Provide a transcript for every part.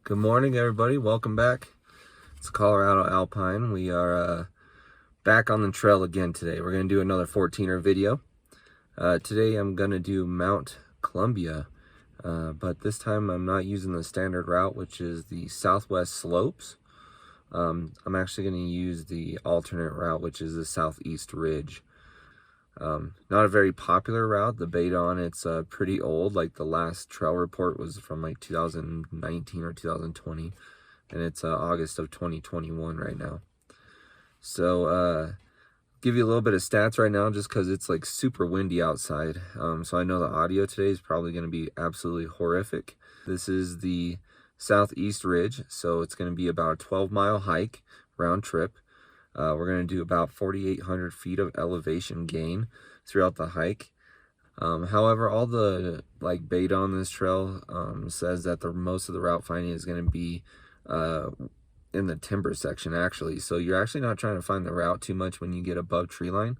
Good morning, everybody. Welcome back. It's Colorado Alpine. We are back on the trail again today. We're going to do another 14er video. Today I'm going to do Mount Columbia, but this time I'm not using the standard route, which is the southwest slopes. I'm actually going to use the alternate route, which is the southeast ridge. Not a very popular route. The beta on it's pretty old. Like the last trail report was from like 2019 or 2020, and it's August of 2021 right now. So give you a little bit of stats right now, just because it's like super windy outside. So I know the audio today is probably going to be absolutely horrific. This is the southeast ridge, so it's going to be about a 12-mile hike round trip. We're going to do about 4,800 feet of elevation gain throughout the hike. However, all the beta on this trail says that most of the route finding is going to be in the timber section, actually. So you're actually not trying to find the route too much when you get above tree line,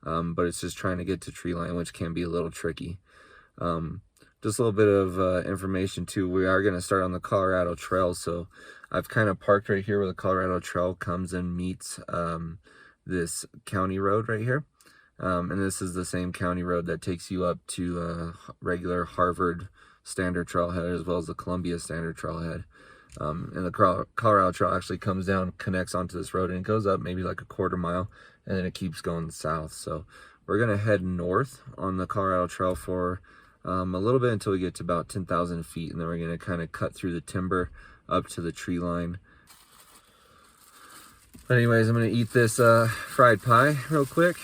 but it's just trying to get to tree line, which can be a little tricky. Just a little bit of information too. We are going to start on the Colorado Trail, so I've kind of parked right here where the Colorado Trail comes and meets this county road right here. And this is the same county road that takes you up to regular Harvard Standard Trailhead, as well as the Columbia Standard Trailhead. And the Colorado Trail actually comes down, connects onto this road, and it goes up maybe like a quarter mile, and then it keeps going south. So we're going to head north on the Colorado Trail for a little bit until we get to about 10,000 feet, and then we're going to kind of cut through the timber up to the tree line. But anyways, I'm going to eat this fried pie real quick.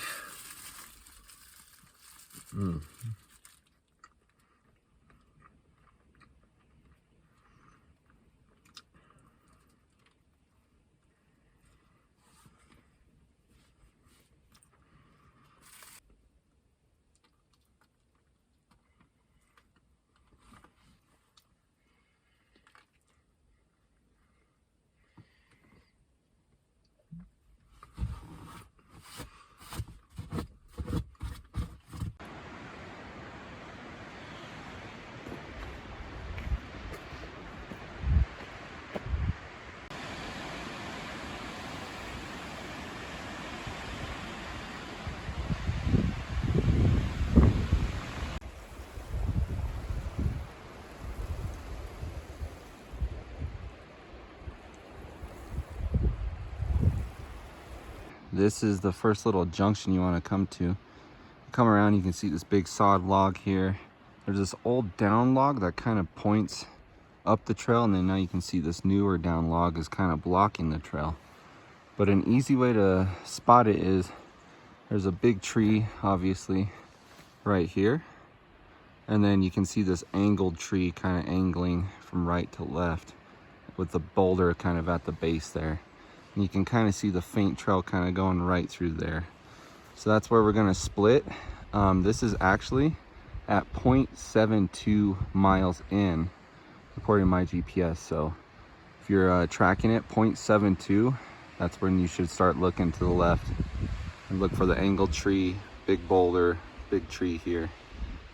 This is the first little junction you want to come to. Come around, you can see this big sod log here. There's this old down log that kind of points up the trail, and then now you can see this newer down log is kind of blocking the trail. But an easy way to spot it is there's a big tree, obviously, right here. And then you can see this angled tree kind of angling from right to left with the boulder kind of at the base there. And you can kind of see the faint trail kind of going right through there. So that's where we're going to split. This is actually at 0.72 miles in, according to my GPS. So if you're tracking it, 0.72, that's when you should start looking to the left and look for the angled tree, big boulder, big tree here.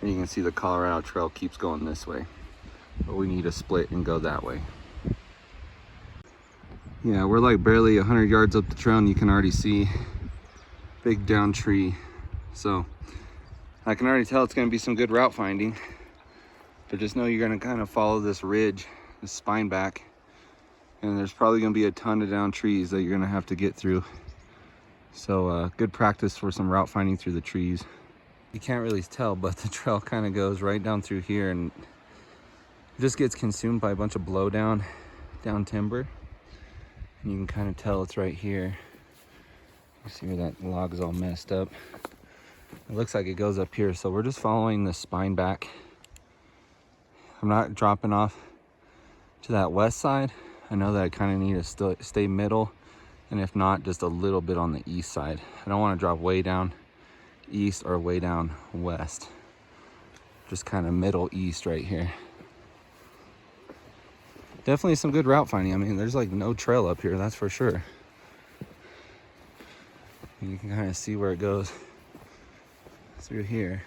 And you can see the Colorado Trail keeps going this way, but we need to split and go that way. Yeah, we're like barely 100 yards up the trail, and you can already see big down tree. So I can already tell it's going to be some good route finding, but just know you're going to kind of follow this ridge, this spine back, and there's probably going to be a ton of down trees that you're going to have to get through. So good practice for some route finding through the trees. You can't really tell, but the trail kind of goes right down through here, and it just gets consumed by a bunch of blowdown down timber. And you can kind of tell it's right here. You see where that log is all messed up. It looks like it goes up here, so we're just following the spine back. I'm not dropping off to that west side. I know that I kind of need to stay middle, and if not, just a little bit on the east side. I don't want to drop way down east or way down west. Just kind of middle east right here. Definitely some good route finding. I mean, there's like no trail up here, that's for sure. You can kind of see where it goes through here.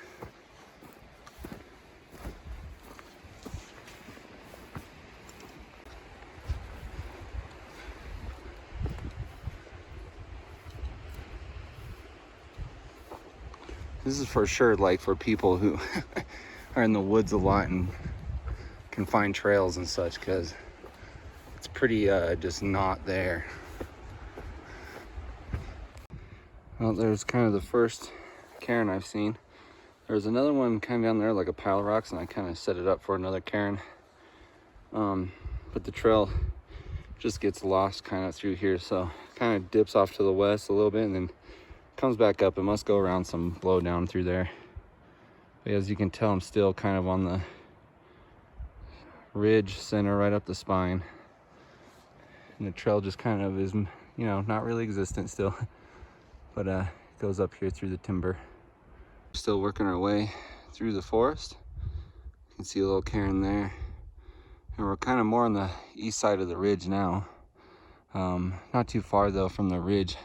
This is for sure like for people who are in the woods a lot and can find trails and such, because it's pretty just not there. Well, there's kind of the first cairn I've seen. There's another one kind of down there, like a pile of rocks, and I kind of set it up for another cairn. But the trail just gets lost kind of through here, so kind of dips off to the west a little bit and then comes back up. It must go around some blow down through there. But as you can tell, I'm still kind of on the ridge center right up the spine, and the trail just kind of is, you know, not really existent still, but it goes up here through the timber. Still working our way through the forest. You can see a little cairn there, and we're kind of more on the east side of the ridge now. Not too far though from the ridge,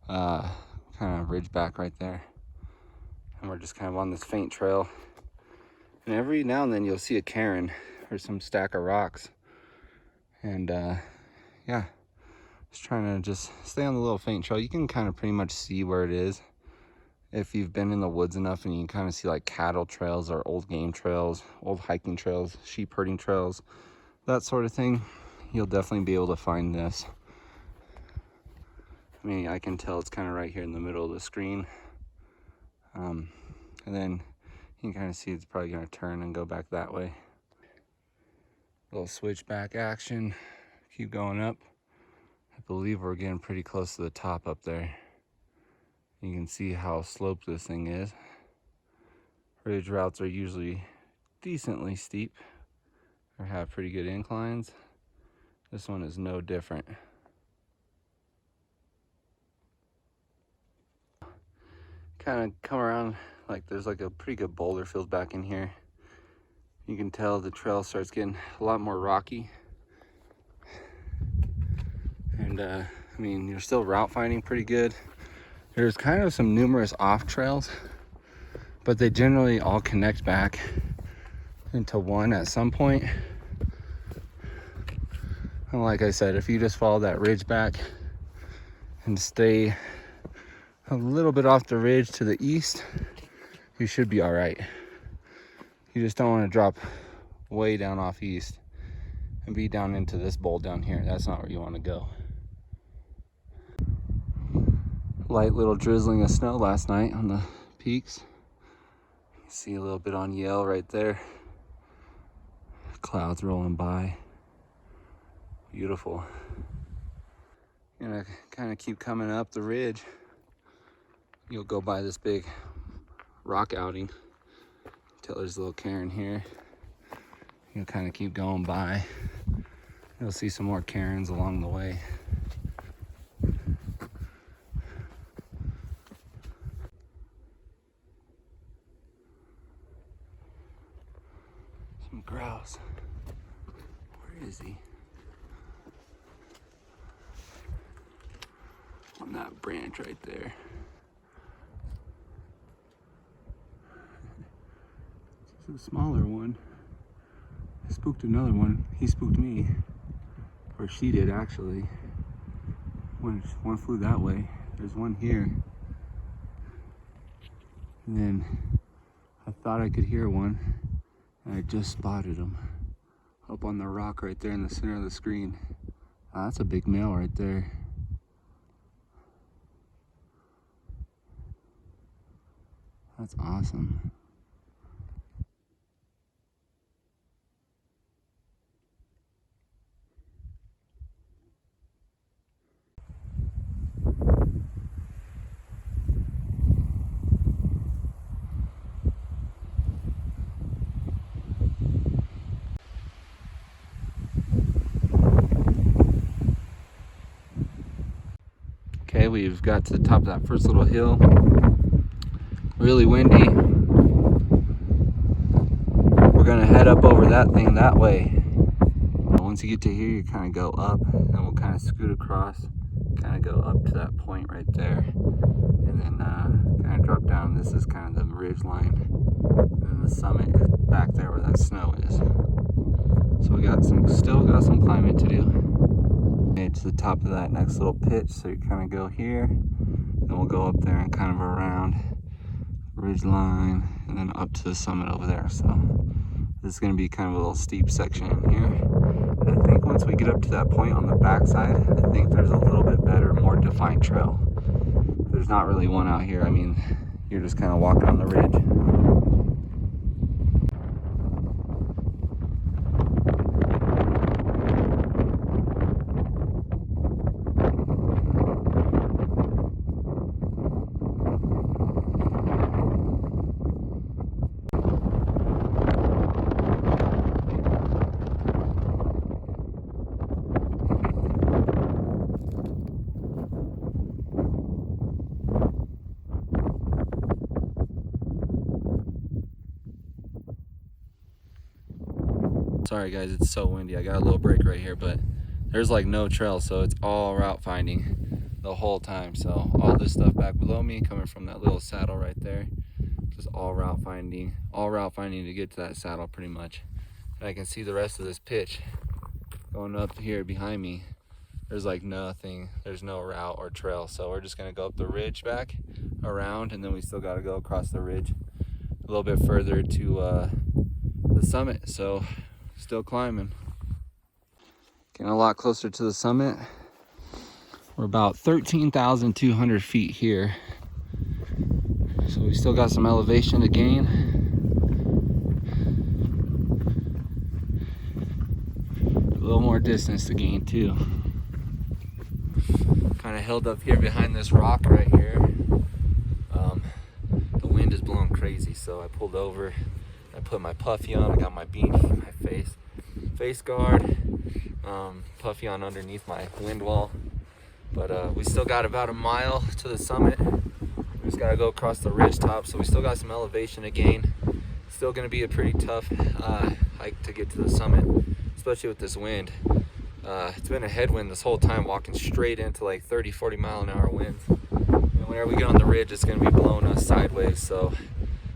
kind of ridge back right there, and we're just kind of on this faint trail, and every now and then you'll see a cairn or some stack of rocks, and yeah, just trying to just stay on the little faint trail. You can kind of pretty much see where it is if you've been in the woods enough, and you can kind of see like cattle trails or old game trails, old hiking trails, sheep herding trails, that sort of thing. You'll definitely be able to find this. I mean, I can tell it's kind of right here in the middle of the screen, and then you can kind of see it's probably going to turn and go back that way. Little switchback action. Keep going up. I believe we're getting pretty close to the top up there. You can see how sloped this thing is. Ridge routes are usually decently steep or have pretty good inclines. This one is no different. Kind of come around, like there's like a pretty good boulder field back in here. You can tell the trail starts getting a lot more rocky. And I mean, you're still route finding pretty good. There's kind of some numerous off trails, but they generally all connect back into one at some point. And like I said, if you just follow that ridge back and stay a little bit off the ridge to the east, you should be all right. You just don't want to drop way down off east and be down into this bowl down here. That's not where you want to go. Light little drizzling of snow last night on the peaks. You can see a little bit on Yale right there. Clouds rolling by. Beautiful. Gonna kind of keep coming up the ridge. You'll go by this big rock outing until there's a little cairn here. You'll kind of keep going by. You'll see some more cairns along the way. Some grouse. Where is he? On that branch right there. This is a smaller one. I spooked another one. He spooked me. Or she did, actually. One flew that way. There's one here. And then I thought I could hear one, and I just spotted him up on the rock right there in the center of the screen. That's a big male right there. That's awesome. Okay, we've got to the top of that first little hill. Really windy. We're gonna head up over that thing that way. Once you get to here, you kind of go up, and we'll kind of scoot across, kind of go up to that point right there, and then kind of drop down. This is kind of the ridge line, and then the summit is back there where that snow is. So we got still got some climbing to do. Okay, to the top of that next little pitch, so you kind of go here, then we'll go up there and kind of around ridge line, and then up to the summit over there. So this is going to be kind of a little steep section in here. I think once we get up to that point on the backside, I think there's a little bit better, more defined trail. There's not really one out here. I mean, you're just kind of walking on the ridge. Sorry guys, it's so windy. I got a little break right here, but there's like no trail, so it's all route finding the whole time. So all this stuff back below me coming from that little saddle right there, just all route finding to get to that saddle pretty much. And I can see the rest of this pitch going up here behind me. There's like nothing, there's no route or trail, so we're just gonna go up the ridge back around, and then we still got to go across the ridge a little bit further to the summit. So still climbing. Getting a lot closer to the summit. We're about 13,200 feet here. So we still got some elevation to gain. A little more distance to gain too. Kind of held up here behind this rock right here. The wind is blowing crazy, so I pulled over. I put my puffy on, I got my beanie, my face guard, puffy on underneath my wind wall. But we still got about a mile to the summit. We just gotta go across the ridge top, so we still got some elevation to gain. Still gonna be a pretty tough hike to get to the summit, especially with this wind. It's been a headwind this whole time, walking straight into like 30-40 mile an hour winds. And whenever we get on the ridge, it's gonna be blowing us sideways. So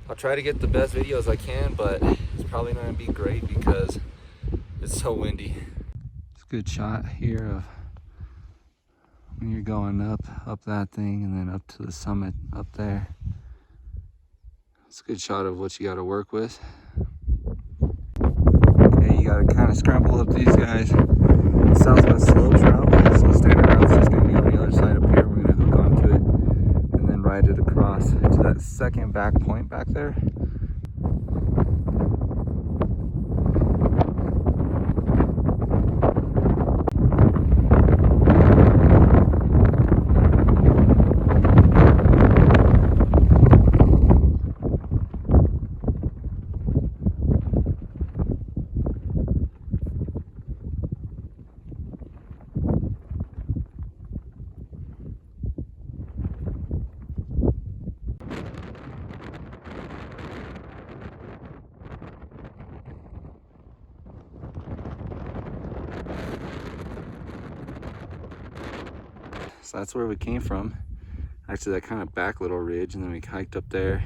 I'll try to get the best videos I can, but it's probably not gonna be great because it's so windy. It's a good shot here of when you're going up that thing and then up to the summit up there. It's a good shot of what you gotta work with. Okay, you gotta kind of scramble up these guys. Southwest slopes route, so standard route's just gonna be on the other side up here. We're gonna hook onto it and then ride it across to that second back point back there. So that's where we came from. Actually, that kind of back little ridge, and then we hiked up there,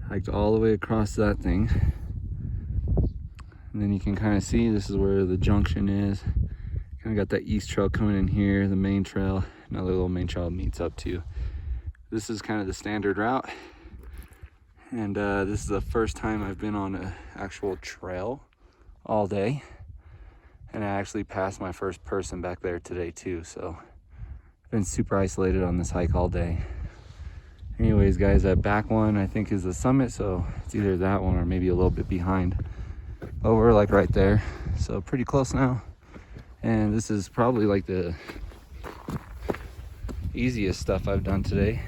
hiked all the way across that thing. And then you can kind of see this is where the junction is. Kind of got that east trail coming in here, the main trail, another little main trail meets up to. This is kind of the standard route. And this is the first time I've been on an actual trail all day. And I actually passed my first person back there today too, so been super isolated on this hike all day. Anyways guys, that back one I think is the summit, so it's either that one or maybe a little bit behind. But we're like right there, so pretty close now. And this is probably like the easiest stuff I've done today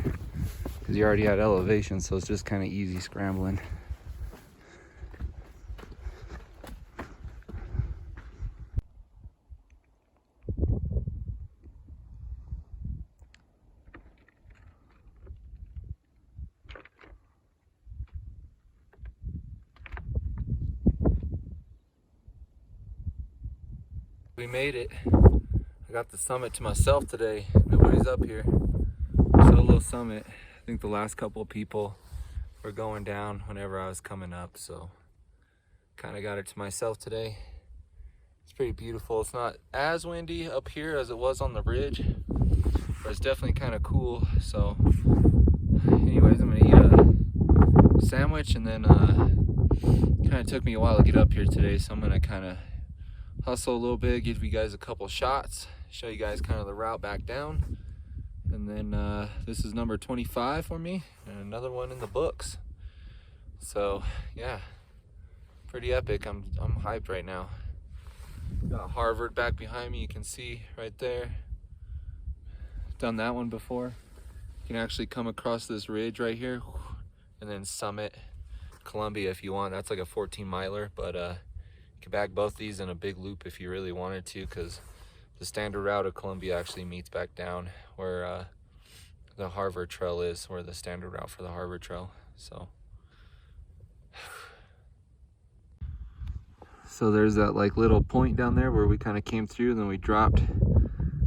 because you already had elevation, so it's just kind of easy scrambling. We made it. I got the summit to myself today. Nobody's up here. Solo summit. I think the last couple of people were going down whenever I was coming up, so kind of got it to myself today. It's pretty beautiful. It's not as windy up here as it was on the ridge, but it's definitely kind of cool. So anyways, I'm gonna eat sandwich, and then kind of took me a while to get up here today, so I'm gonna kind of hustle a little bit, give you guys a couple shots, show you guys kind of the route back down, and then this is number 25 for me, and another one in the books. So yeah, pretty epic. I'm hyped right now. Got Harvard back behind me, you can see right there. Done that one before. You can actually come across this ridge right here and then summit Columbia if you want. That's like a 14 miler, but you can bag both these in a big loop if you really wanted to, because the standard route of Columbia actually meets back down where the Harvard Trail is, where the standard route for the Harvard Trail. So there's that like little point down there where we kind of came through, and then we dropped,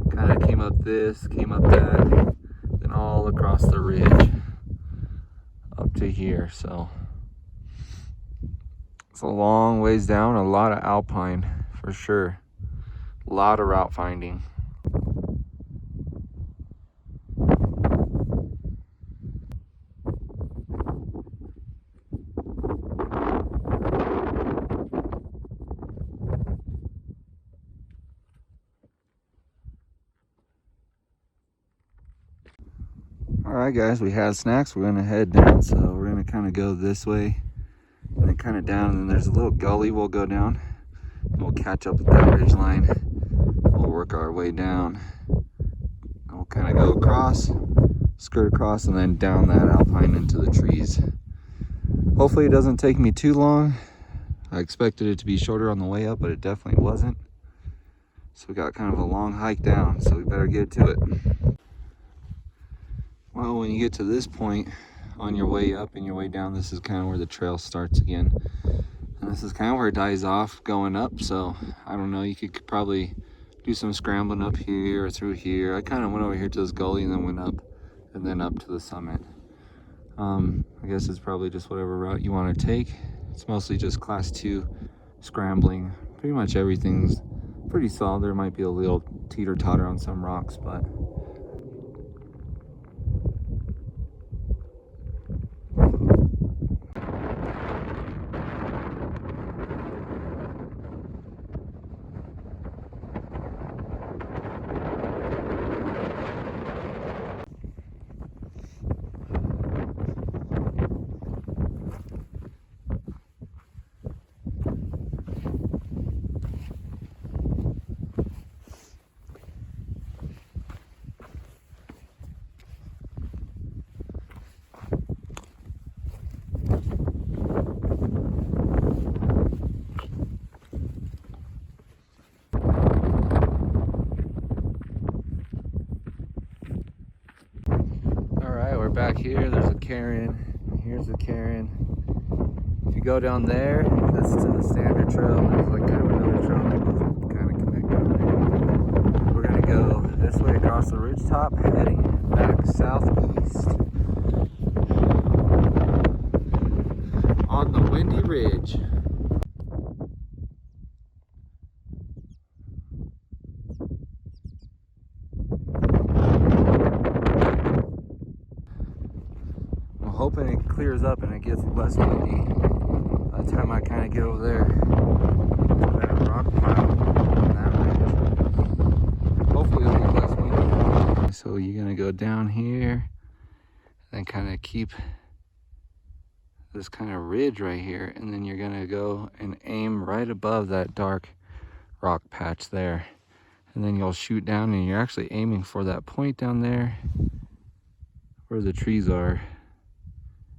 kind of came up this, came up that, then all across the ridge up to here. So it's a long ways down, a lot of alpine for sure, a lot of route finding. Alright guys, we had snacks. We're going to head down, so we're going to kind of go this way and then kind of down, and then there's a little gully we'll go down, and we'll catch up with that ridge line. We'll work our way down, and we'll kind of go across, skirt across, and then down that alpine into the trees. Hopefully it doesn't take me too long. I expected it to be shorter on the way up, but it definitely wasn't. So we got kind of a long hike down, so we better get to it. Well, when you get to this point on your way up and your way down, this is kind of where the trail starts again. And this is kind of where it dies off going up. So I don't know, you could probably do some scrambling up here or through here. I kind of went over here to this gully and then went up and then up to the summit. I guess it's probably just whatever route you want to take. It's mostly just class 2 scrambling. Pretty much everything's pretty solid. There might be a little teeter-totter on some rocks, but back here, there's a cairn. Here's a cairn. If you go down there, that's to the standard trail. There's like kind of another trail that both kind of connect down there. We're gonna go this way across the ridge top, heading back southeast on the windy ridge. Hoping it clears up and it gets less windy by the time I kind of get over there to that rock pile on that ridge. Hopefully it'll be less windy. So you're gonna go down here and kind of keep this kind of ridge right here, and then you're gonna go and aim right above that dark rock patch there, and then you'll shoot down, and you're actually aiming for that point down there where the trees are.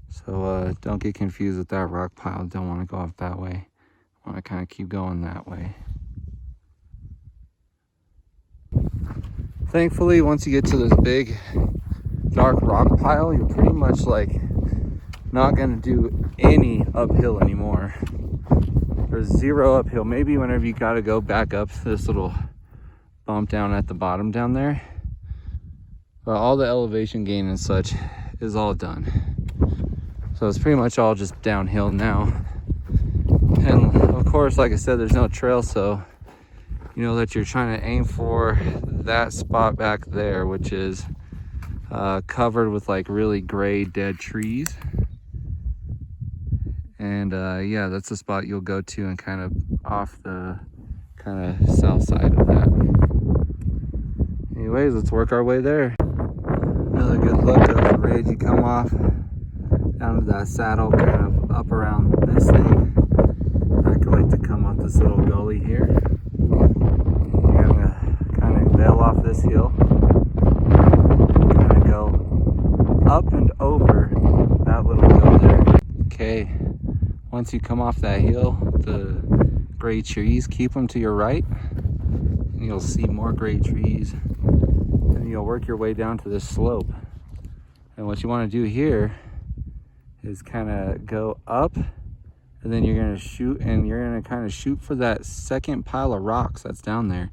So don't get confused with that rock pile. Don't want to go off that way. Want to kind of keep going that way. Thankfully, once you get to this big dark rock pile, you're pretty much like not going to do any uphill anymore. There's zero uphill. Maybe whenever you got to go back up this little bump down at the bottom down there. But all the elevation gain and such is all done. So it's pretty much all just downhill now. And of course, like I said, there's no trail, so you know that you're trying to aim for that spot back there, which is covered with like really gray dead trees. And yeah, that's the spot you'll go to and kind of off the kind of south side of that. Anyways, let's work our way there. Another good look of the ridge. You come off down to that saddle, kind of up around this thing. I like to come up this little gully here. You're gonna kind of veil off this hill, kind of go up and over that little hill there. Okay, once you come off that hill, the gray trees, keep them to your right, and you'll see more gray trees. And you'll work your way down to this slope. And what you want to do here is kind of go up, and then you're going to shoot, and you're going to kind of shoot for that second pile of rocks that's down there.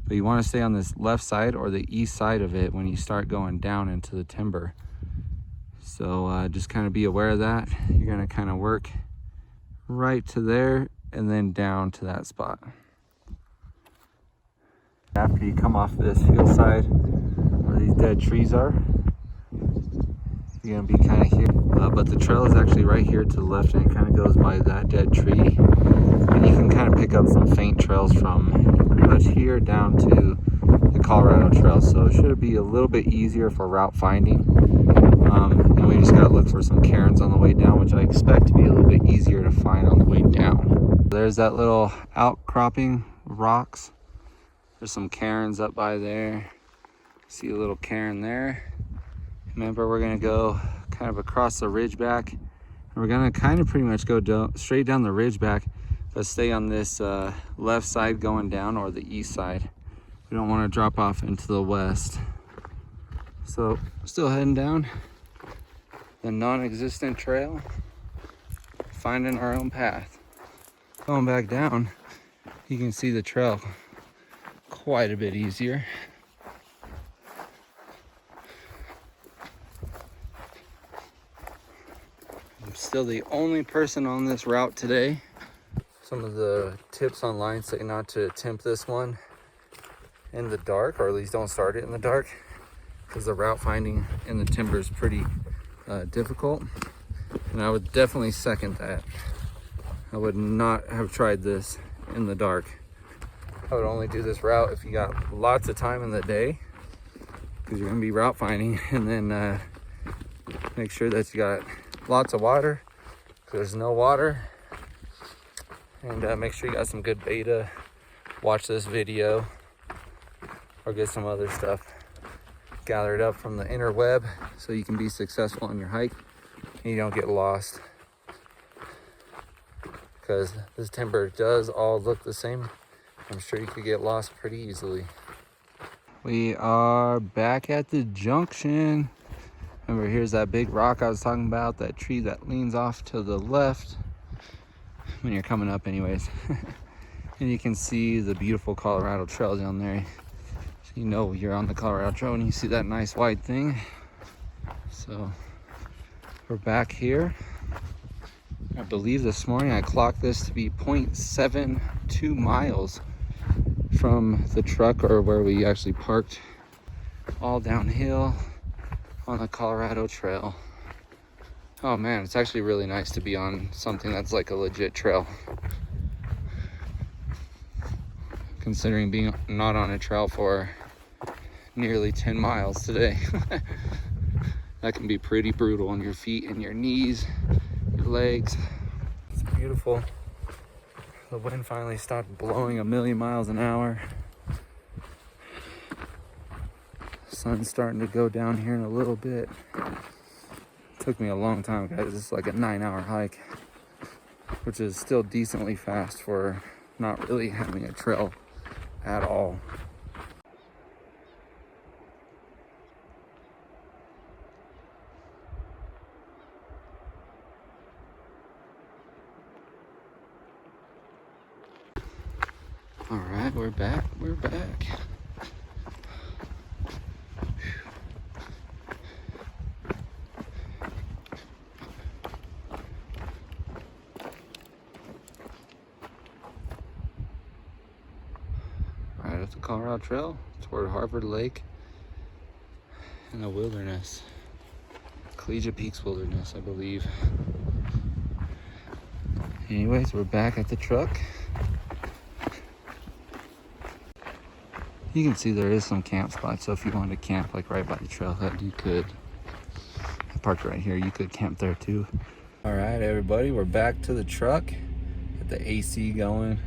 But you want to stay on this left side or the east side of it when you start going down into the timber. So just kind of be aware of that. You're going to kind of work right to there and then down to that spot. After you come off this hillside where these dead trees are, you're gonna be kind of here, but the trail is actually right here to the left, and it kind of goes by that dead tree. And you can kind of pick up some faint trails from pretty much here down to the Colorado Trail, so it should be a little bit easier for route finding. And we just gotta look for some cairns on the way down, which I expect to be a little bit easier to find on the way down. There's that little outcropping of rocks. There's some cairns up by there. See a little cairn there. Remember, we're gonna go kind of across the ridge back, and we're gonna kind of pretty much go straight down the ridge back, but stay on this left side going down, or the east side. We don't want to drop off into the west. So still heading down the non-existent trail, finding our own path. Going back down, you can see the trail quite a bit easier. I'm still the only person on this route today. Some of the tips online say not to attempt this one in the dark, or at least don't start it in the dark, because the route finding in the timber is pretty difficult. And I would definitely second that. I would not have tried this in the dark. I would only do this route if you got lots of time in the day, because you're gonna be route finding, and then make sure that you got lots of water, because there's no water, and make sure you got some good beta. Watch this video or get some other stuff gathered up from the interweb so you can be successful on your hike and you don't get lost, because this timber does all look the same. I'm sure you could get lost pretty easily. We are back at the junction. Remember, here's that big rock I was talking about, that tree that leans off to the left when you're coming up anyways. And you can see the beautiful Colorado Trail down there. So you know you're on the Colorado Trail when you see that nice white thing. So we're back here. I believe this morning I clocked this to be 0.72 miles from the truck, or where we actually parked, all downhill on the Colorado Trail. Oh man, it's actually really nice to be on something that's like a legit trail, considering being not on a trail for nearly 10 miles today. That can be pretty brutal on your feet and your knees, your legs. It's beautiful. The wind finally stopped blowing a million miles an hour. Sun's starting to go down here in a little bit. Took me a long time, guys. It's like a 9-hour hike, which is still decently fast for not really having a trail at all. All right, we're back. We're back. Right up the Colorado Trail toward Harvard Lake in the wilderness. Collegiate Peaks Wilderness, I believe. Anyways, we're back at the truck. You can see there is some camp spots, so if you wanted to camp like right by the trailhead, you could. I parked right here, you could camp there too. All right, everybody, we're back to the truck. Got the AC going,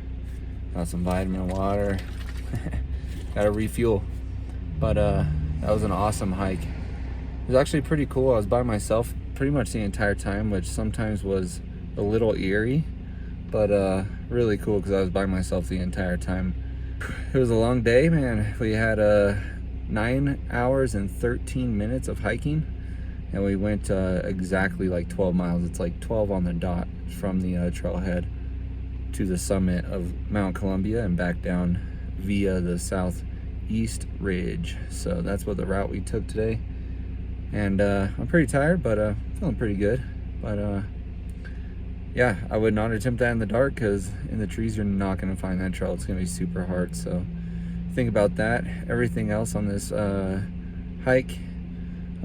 got some vitamin water, got a refuel. But that was an awesome hike. It was actually pretty cool. I was by myself pretty much the entire time, which sometimes was a little eerie, but really cool because I was by myself the entire time. It was a long day, man. We had 9 hours and 13 minutes of hiking, and we went exactly like 12 miles. It's like 12 on the dot from the trailhead to the summit of Mount Columbia and back down via the southeast ridge. So that's what the route we took today. And I'm pretty tired, but feeling pretty good. But yeah, I would not attempt that in the dark, because in the trees you're not going to find that trail. It's going to be super hard. So think about that. Everything else on this hike,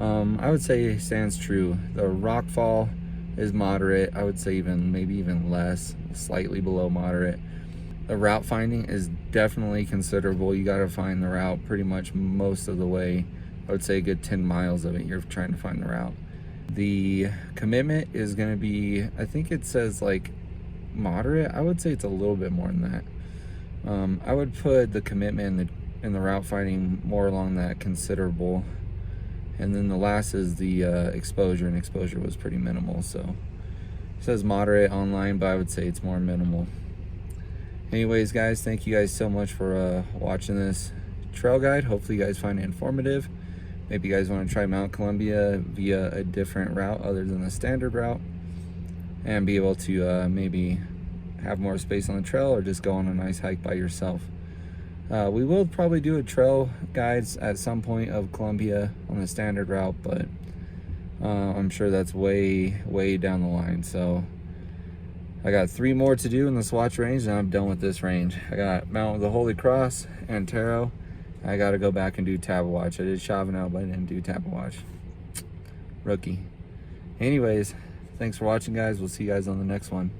I would say stands true. The rock fall is moderate. I would say maybe even less, slightly below moderate. The route finding is definitely considerable. You got to find the route pretty much most of the way. I would say a good 10 miles of it you're trying to find the route. The commitment is going to be, I think it says like moderate. I would say it's a little bit more than that. I would put the commitment and the route finding more along that considerable. And then the last is the exposure, and exposure was pretty minimal. So it says moderate online, but I would say it's more minimal. Anyways, guys, thank you guys so much for watching this trail guide. Hopefully you guys find it informative. Maybe you guys want to try Mount Columbia via a different route other than the standard route, and be able to maybe have more space on the trail, or just go on a nice hike by yourself. We will probably do a trail guides at some point of Columbia on the standard route, but I'm sure that's way down the line. So I got 3 more to do in the Swatch range, and I'm done with this range. I got Mount of the Holy Cross and Taro. I got to go back and do Tabawatch. I did Chavanel, but I didn't do Tabawatch. Rookie. Anyways, thanks for watching, guys. We'll see you guys on the next one.